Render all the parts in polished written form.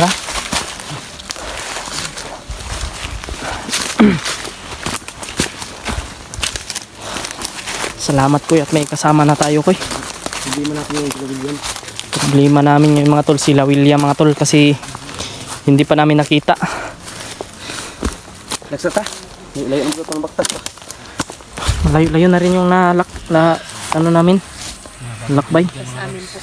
Tara. Salamat Kuya at may kasama na tayo Kuy. Problema natin yung William. Problema namin yung mga tol, sila William mga tol, kasi hindi pa namin nakita. Nagsata. Layo ang mga baktas. Malayo-layo na rin yung ano namin, lakbay. Sa amin po.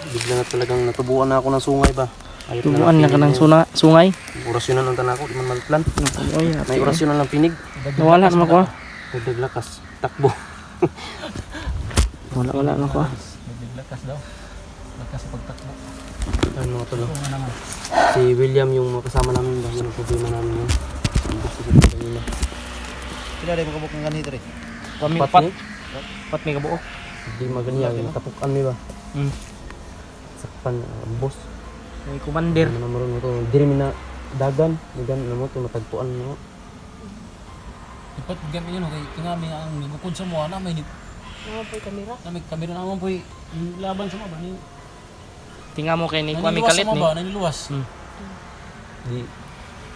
Bigla na talagang natubuan na ako ng sungay ba? Ayot Tubuan na ka ng sungay. Orasyonan ang tanan ko, di man magplan. Oy, May orasyonan lang pinig. nawala naman ko. Dagdag lakas. Takbo. Wala naman ko. Lakas daw. Lakas sa pagtakbo. Ano mga tolo? Si William yung mga kasama namin ba? Yun ang problema namin yun. Sila rin makabuk ng ganito rin. Pat may kabuok. Hindi maganiya. Tapukan mi ba? Sakpan boss. May commander. Ano naman mo to? Diri mi na dagan. Dagan ano mo to matagpuan mo. Dapat gamit yun, okay? Tingami ang gukod sa mga na may Ano po yung kamera? may kamera naman po laban sa mga ba? Tinga mo kay ni Kwame Naniluwas kalit sa ni. mga ba? Naniluwas. Di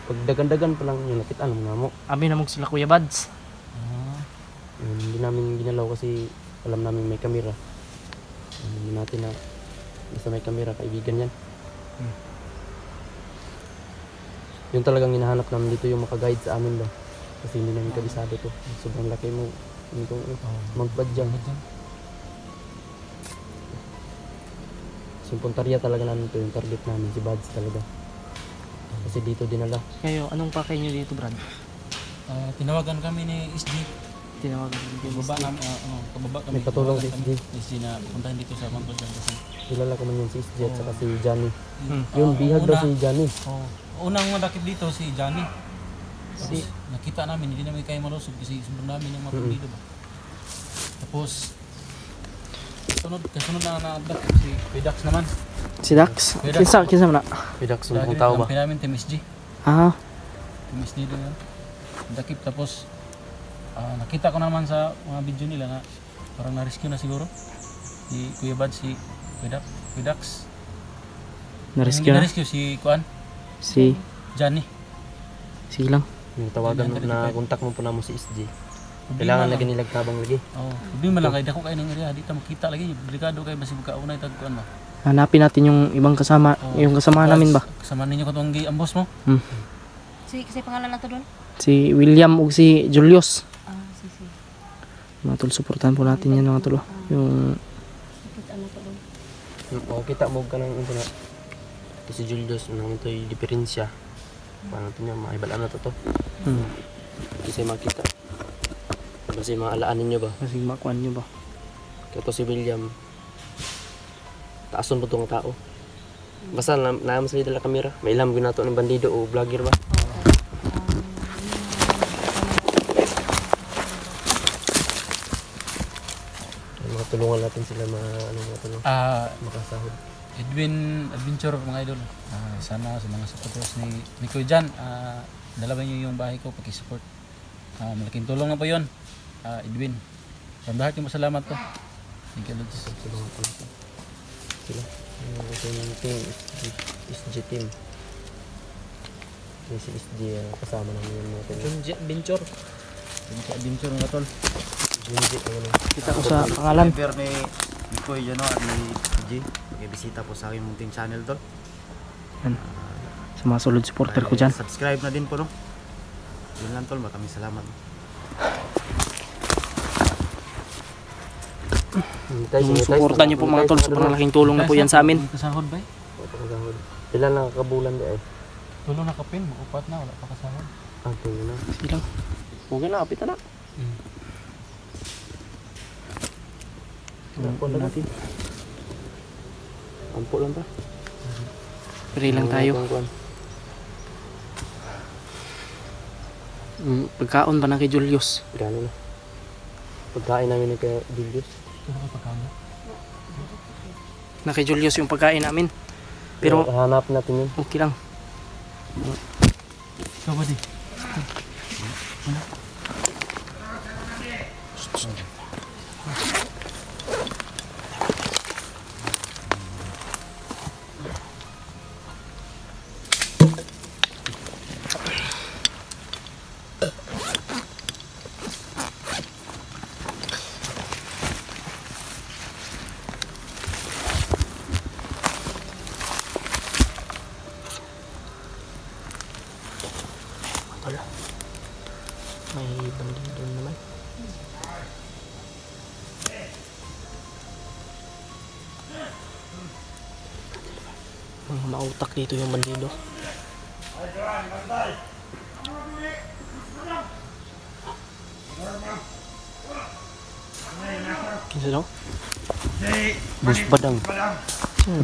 pag dagan-dagan pa lang yun nakita mo nga mo. Abi na mo sila Kuya Bads. Hindi namin ginalaw kasi alam namin may kamera. Hindi natin na basta may kamera, kaibigan yan. Yun talagang hinahanap namin dito yung makaguide sa amin ba. Kasi hindi namin kabisado to. Sobrang laki mo. Hindi ko magbadyang. So yung puntarya talaga namin to, yung target namin, si Bads talaga. Kasi dito dinala. Kayo, anong pakay nyo dito, Brad? Tinawagan kami ni SG. Tinawagan ko dito. Kababa kami, kababa kami. May patulong si Tinawagan SG. kami. SG na puntahin dito sa Mount Rosan kasi. Kilala ko man yun si SG at saka si Johnny. Hmm. Yun, bihag daw si Johnny. Unang madakip dito si Johnny. Tapos nakita namin, hindi namin kaya malusog kasi sobrang dami ng mga bandido ba. Tapos kasunod na nadakip si Pedax naman. Si Dax? Kinsa man na? Pidax ng tao ba? Kampi namin Team SG. Ah, Team SG din yun. Dakip tapos nakita ko naman sa mga video nila na parang na-rescue na siguro. Si Kuya Bad, si Pedax. na-rescue na. Na-rescue si Kuan, Si, Johnny. sige lang. Yung tawagan mo na kontak mo po na mo si SG. Kailangan lagi nilag tabang lagi. Hindi man lang kay dako kay nang area, di ta makita lagi. Delikado kay basi magkaunay tagkuan ba. Hanapin natin yung ibang kasama, yung kasama namin ba? Kasama ninyo katong gi-ambush mo. Kasi pangalan na to doon? Si William o si Julius. Si. Mga tol, supportahan po natin yan mga tol. Yung Kita na to doon. O kita mo ka ng internet. Ito si Julius, nang ito yung diferensya. Paano ito niya, maibalaan na to. Kasi makita. Kasi maalaan ninyo ba? kasi makuan nyo ba? Ito si William. Taason po itong tao. Basta naam sa dala kamera. May ilam ginato ng bandido o vlogger ba? Mga tulungan natin sila makasahod. Edwin Adventure mga idol. Sana sa mga supporters ni Kuya Jan, dalawa niyo yung bahay ko paki-support. Malaking tulong na po 'yon. Edwin. From the heart yung masalamat ko. Thank you, Lord. Tulungan ko natin sila. Ito yung team, SG team. Yung si SG kasama namin yung mga team. Venture. Adventure mga tol. Kita ko sa pangalan. Ni Kuya Jano at ni G. Bisita po sa aking munting channel tol. Sa mga solid supporter ko dyan. Subscribe na din po no. Yun lang tol, maraming salamat. Suportahan nyo po mga tol. Sobrang laking tulong na po yan sa amin. Kasahod ba? Ilan lang kabulan di ay? Tulong na kapin, mag-upat na, wala pa kasahod. Ito na. Sige lang. Okay na, kapit na. Ampo lang natin. Ampo lang ba? Pray lang tayo. Pagkaon ba na kay Julius? Gano'n na. Pagkain namin ni kay Julius. Na kay Julius yung pagkain namin. Pero hanap natin yun. okay lang. Ikaw ba di? Mga mautak dito yung bandido. Kasi no? Bus Badang.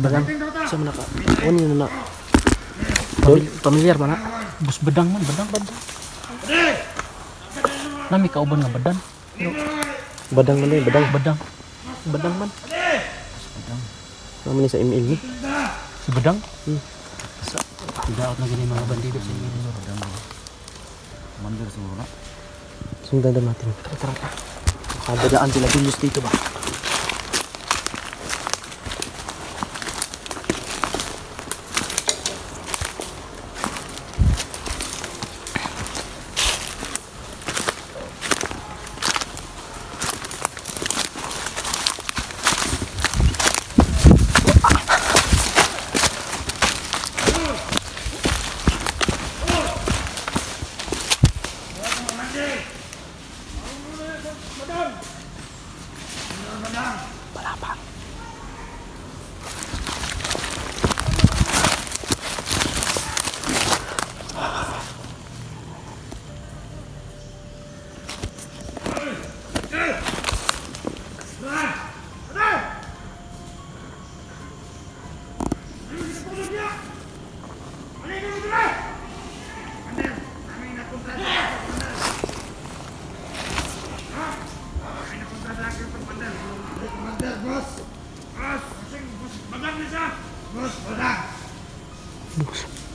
Badang. Sa mana ka? Ano yun na? Pamilyar mana? Bus Badang man, badang. Nami kauban nga badan. Badang man eh, Badang. Badang man. Naman sa email ni. Si Badang? Daot na ganyan mga bandido sa email. Badang. Commander siguro na. Sundan natin. Tara. Makadadaan sila Julius dito ba?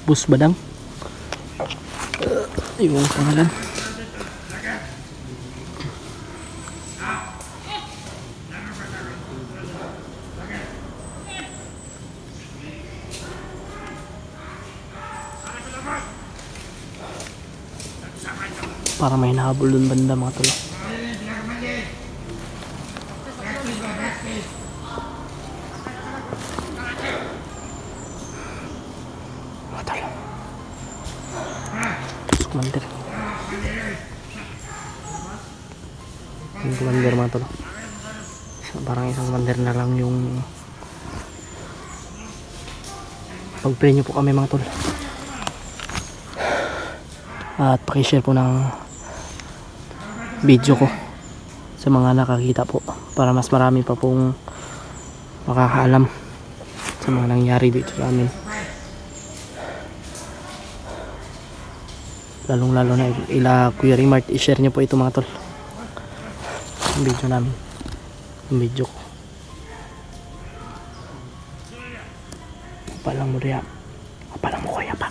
Bus Badang. Yung pangalan. Para may nahabol dun banda mga tol. Mga tol. Commander. Yung commander mga tol. Parang isang commander na lang yung pag-pray nyo po kami mga tol. At pakishare po ng video ko sa mga nakakita po para mas marami pa pong makakaalam sa mga nangyari dito sa amin, lalong lalo na ila Kuya Rimart. I-share nyo po ito mga tol, yung video namin, yung video ko. Palang mo rin, palang mo kaya pa.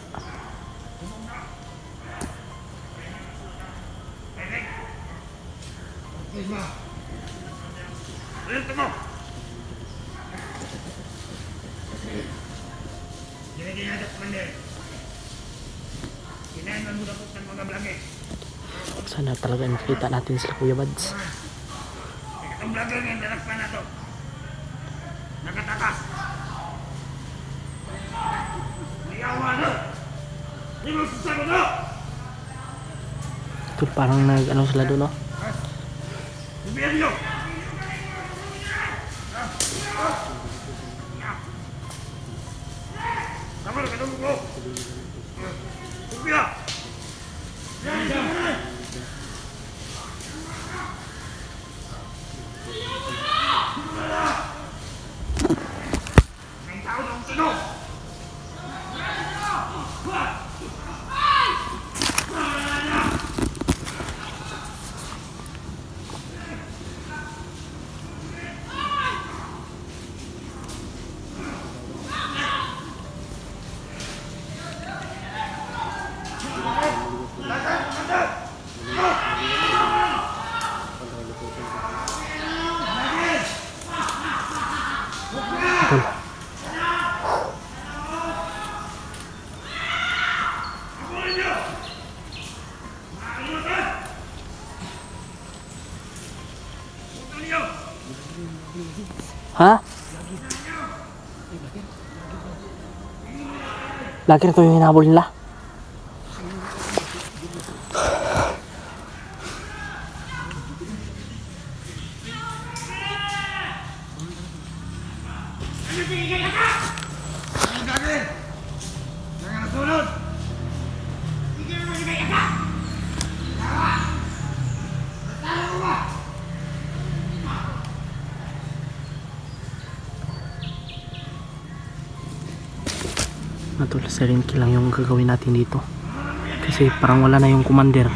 Sana talaga makita natin sila Kuya Bads. Ito parang nag-ano sila doon, no? Ha? Lagi na ito yung hinabol nila. Ano Natul silent kill lang yung gagawin natin dito. Kasi parang wala na yung commander.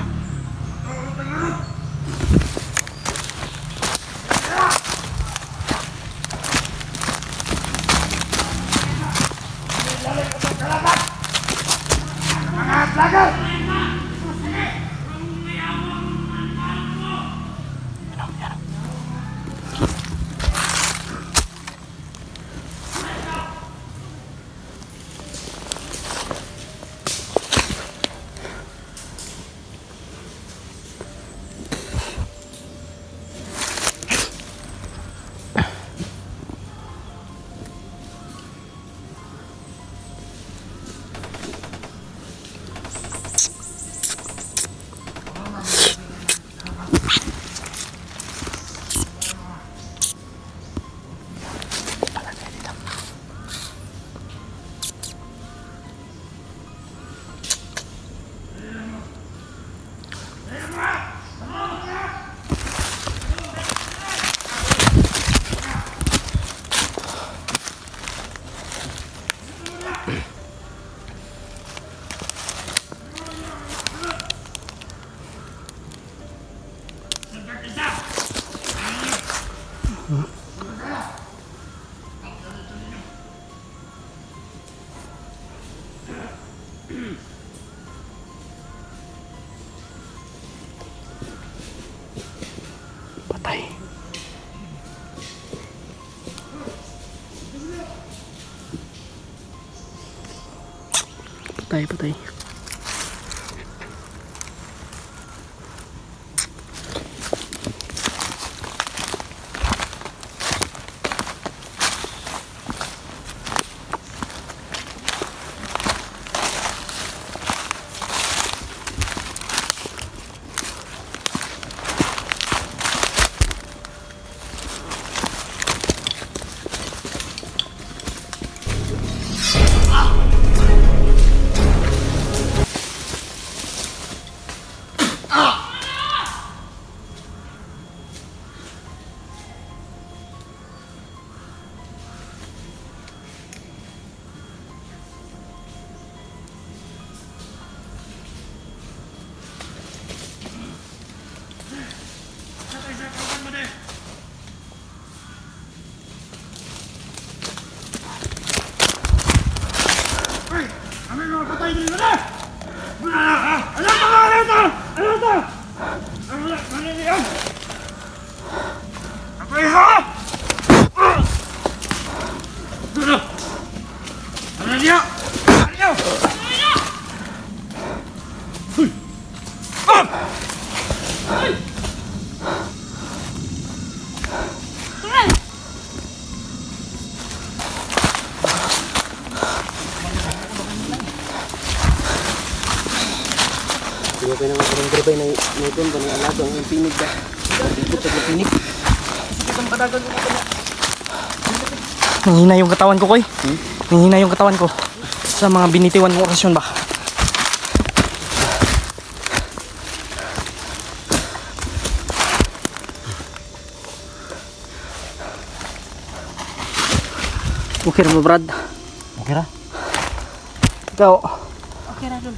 Patay. Patay. Hindi ko nang parang grabay na ito ba ng alaga ang pinig ba? Ikot sa pinig. Sige kang padagan ko dito na. Nanghina yung katawan ko, Koy. Nanghina yung katawan ko sa mga binitiwan kong orasyon ba. Okay na mo, Brad? Okay ra? Ikaw, Okay na dun.